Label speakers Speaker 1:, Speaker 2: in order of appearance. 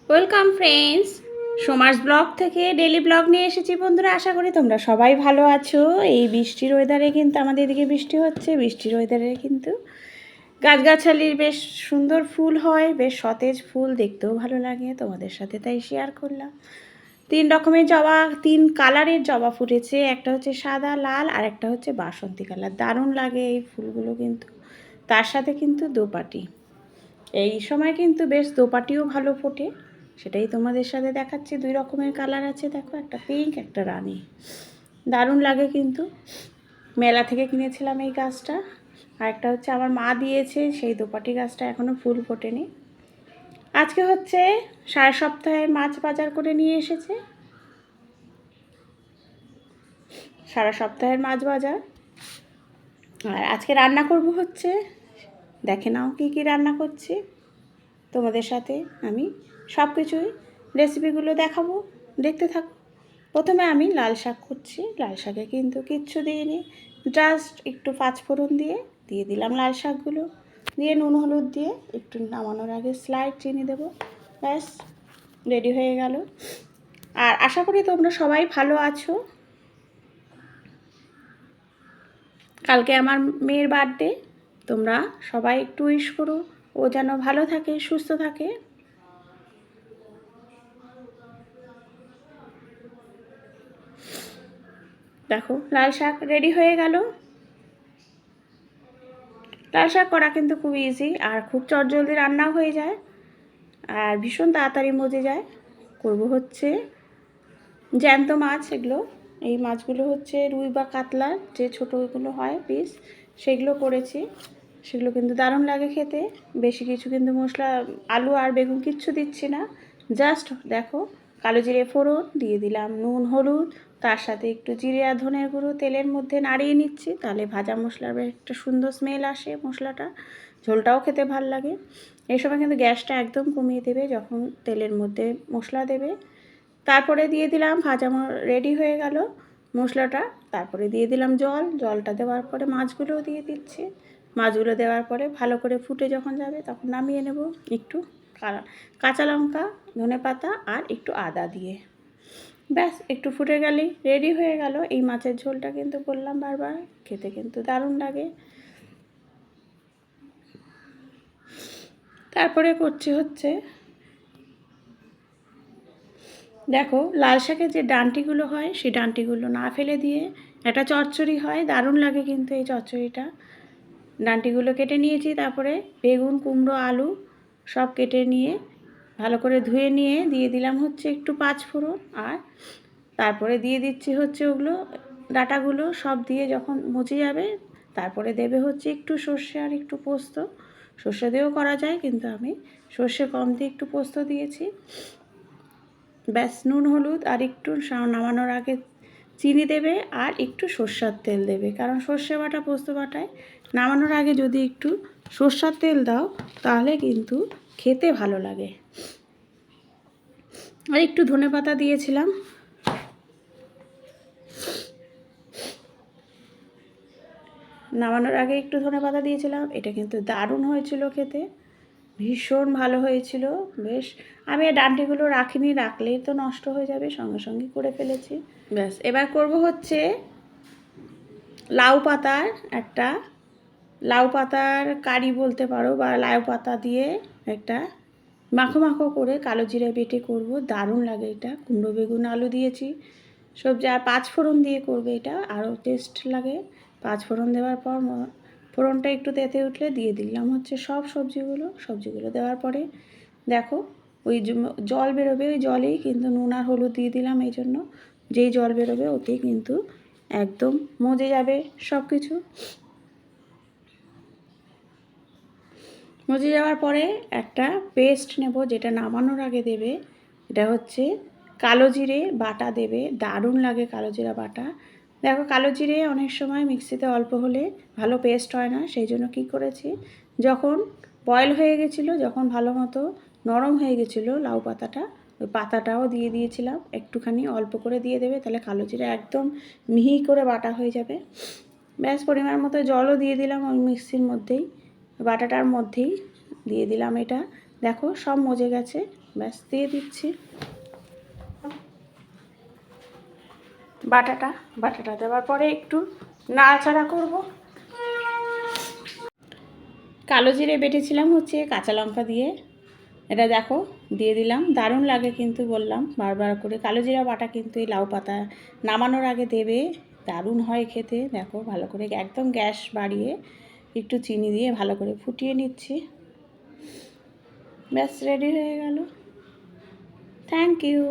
Speaker 1: Welcome friends, সোমার্স blog থেকে daily blog নিয়ে এসেছি বন্ধুরা। আশা করি তোমরা সবাই ভালো আছো। এই বৃষ্টির ওয়েদারে কিন্তু আমাদের এদিকে বৃষ্টি হচ্ছে। বৃষ্টির ওয়েদারে কিন্তু গাছগাছালির বেশ সুন্দর ফুল হয়, বেশ সতেজ ফুল, দেখতেও ভালো লাগে। তোমাদের সাথে তাই শেয়ার করলাম। 3 রকমের জবা, 3 কালারের জবা ফুটেছে। একটা হচ্ছে সাদা, লাল, আর একটা হচ্ছে বাসন্তী কালার। দারুণ লাগে এই ফুলগুলো কিন্তু। তার সাথে কিন্তু দোপাটি, এই সময় কিন্তু বেশ দোপাটিও ভালো ফোটে, সেটাই তোমাদের সাথে দেখাচ্ছি। 2 রকমের কালার আছে, দেখো, একটা পিঙ্ক, একটা রানি। দারুণ লাগে কিন্তু। মেলা থেকে কিনেছিলাম এই গাছটা। আর একটা হচ্ছে আমার মা দিয়েছে, সেই দোপাটি গাছটা এখনও ফুল ফোটেনি। আজকে হচ্ছে সাড়ে সপ্তাহে মাছ বাজার করে নিয়ে এসেছে। সারা সপ্তাহের মাছ বাজার। আর আজকে রান্না করব হচ্ছে, দেখে নাও কী কী রান্না করছি। তোমাদের সাথে আমি সব কিছুই রেসিপিগুলো দেখাবো, দেখতে থাকো। প্রথমে আমি লাল শাক করছি। লাল শাকে কিন্তু কিচ্ছু দিইনি, জাস্ট একটু পাঁচফোড়ন দিয়ে দিলাম লাল শাকগুলো, দিয়ে নুন হলুদ দিয়ে একটু নামানোর আগে স্লাইড চিনি দেবো। ব্যাস, রেডি হয়ে গেল। আর আশা করি তোমরা সবাই ভালো আছো। কালকে আমার মেয়ের বার্থডে, তোমরা সবাই একটু উইশ করো, ও যেন ভালো থাকে, সুস্থ থাকে। দেখো, লাল শাক রেডি হয়ে গেল। লাল শাক করা কিন্তু খুব ইজি, আর খুব চটজলদি রান্নাও হয়ে যায়, আর ভীষণ তাড়াতাড়ি মজে যায়। করব হচ্ছে জ্যান্ত মাছ। এই মাছগুলো হচ্ছে রুই বা কাতলার যে ছোটোগুলো হয় পিস, সেগুলো করেছি। সেগুলো কিন্তু দারুণ লাগে খেতে। বেশি কিছু কিন্তু মশলা, আলু আর বেগুন কিচ্ছু দিচ্ছি না। জাস্ট দেখো, কালো জিরে ফোড়ন দিয়ে দিলাম, নুন হলুদ, তার সাথে একটু জিরে আর ধনের গুঁড়ো তেলের মধ্যে নাড়িয়ে নিচ্ছি। তাহলে ভাজা মশলার একটা সুন্দর স্মেল আসে মশলাটা, ঝোলটাও খেতে ভাল লাগে। এই সময় কিন্তু গ্যাসটা একদম কমিয়ে দেবে যখন তেলের মধ্যে মশলা দেবে। তারপরে দিয়ে দিলাম রেডি হয়ে গেল মশলাটা। তারপরে দিয়ে দিলাম জল। জলটা দেওয়ার পরে মাছগুলোও দিয়ে দিচ্ছি। মাছগুলো দেওয়ার পরে ভালো করে ফুটে যখন যাবে তখন নামিয়ে নেব, একটু কাঁচা লঙ্কা, ধনেপাতা আর একটু আদা দিয়ে। ব্যাস, একটু ফুটে গেলেই রেডি হয়ে গেল। এই মাছের ঝোলটা কিন্তু বললাম বারবার, খেতে কিন্তু দারুণ লাগে। তারপরে করছি হচ্ছে, দেখো, লাল শাকের যে ডাঁটিগুলো হয় সেই ডাঁটিগুলো না ফেলে দিয়ে একটা চচ্চড়ি হয়, দারুণ লাগে কিন্তু এই চচ্চড়িটা। ডাঁটিগুলো কেটে নিয়েছি, তারপরে বেগুন, কুমড়ো, আলু সব কেটে নিয়ে ভালো করে ধুয়ে নিয়ে দিয়ে দিলাম হচ্ছে একটু পাঁচফোড়ন, আর তারপরে দিয়ে দিচ্ছি হচ্ছে ওগুলো, ডাঁটাগুলো সব দিয়ে যখন মজে যাবে তারপরে দেবে হচ্ছে একটু সর্ষে আর একটু পোস্ত। সর্ষে দিয়েও করা যায়, কিন্তু আমি সর্ষে কম দিয়ে একটু পোস্ত দিয়েছি। ব্যাস, নুন হলুদ আর একটু নামানোর আগে চিনি দেবে, আর একটু সর্ষার তেল দেবে, কারণ সর্ষে বাটা পোস্ত বাটায় নামানোর আগে যদি একটু সর্ষার তেল দাও তাহলে কিন্তু খেতে ভালো লাগে। আর একটু ধনেপাতা দিয়েছিলাম। নামানোর আগে একটু ধনেপাতা দিয়েছিলাম। এটা কিন্তু দারুণ হয়েছিল খেতে, ভীষণ ভালো হয়েছিল। বেশ, আমি এই ডাঁটিগুলো রাখিনি, রাখলেই তো নষ্ট হয়ে যাবে, সঙ্গে সঙ্গে করে ফেলেছি। ব্যাস, এবার করব হচ্ছে লাউ পাতার একটা, লাউ পাতার কারি বলতে পারো, বা লাউ পাতা দিয়ে একটা মাখো মাখো করে কালো জিরে বেটে করব, দারুণ লাগে এটা। কুমড়ো, বেগুন, আলু দিয়েছি সবজি, আর পাঁচফোড়ন দিয়ে করবে, এটা আরও টেস্ট লাগে। পাঁচফোড়ন দেওয়ার পর ফোড়নটা একটু তেতে উঠলে দিয়ে দিলাম হচ্ছে সব সবজিগুলো দেওয়ার পরে দেখো, ওই জল বেরোবে, ওই জলেই কিন্তু নুন আর হলুদ দিয়ে দিলাম। এই জন্য যেই জল বেরোবে ওতেই কিন্তু একদম মজে যাবে সব কিছু। মজে যাওয়ার পরে একটা পেস্ট নেব, যেটা নামানোর আগে দেবে। এটা হচ্ছে কালো জিরে বাটা দেবে, দারুণ লাগে কালো জিরা বাটা। দেখো, কালো জিরে অনেক সময় মিক্সিতে অল্প হলে ভালো পেস্ট হয় না, সেই জন্য কী করেছি, যখন বয়েল হয়ে গেছিলো, যখন ভালো মতো নরম হয়ে গেছিলো লাউ পাতাটা, ওই পাতাটাও দিয়ে দিয়েছিলাম। একটুখানি অল্প করে দিয়ে দেবে, তাহলে কালো জিরে একদম মিহি করে বাটা হয়ে যাবে। ব্যাস, পরিমাণ মতো জলও দিয়ে দিলাম ওই মিক্সির মধ্যেই, বাটাটার মধ্যেই দিয়ে দিলাম এটা। দেখো, সব মজে গেছে। ব্যাস দিয়ে দিচ্ছি বাটাটা দেওয়ার পরে একটু নাড়াচাড়া করব। কালো জিরে বেটেছিলাম হচ্ছে কাঁচা লঙ্কা দিয়ে, এটা দেখো দিয়ে দিলাম। দারুণ লাগে কিন্তু, বললাম বারবার করে, কালো জিরা বাটা কিন্তু এই লাউ পাতা নামানোর আগে দেবে, দারুণ হয় খেতে। দেখো ভালো করে একদম গ্যাস বাড়িয়ে একটু চিনি দিয়ে ভালো করে ফুটিয়ে নিচ্ছি। ব্যাস রেডি হয়ে গেল। Thank you.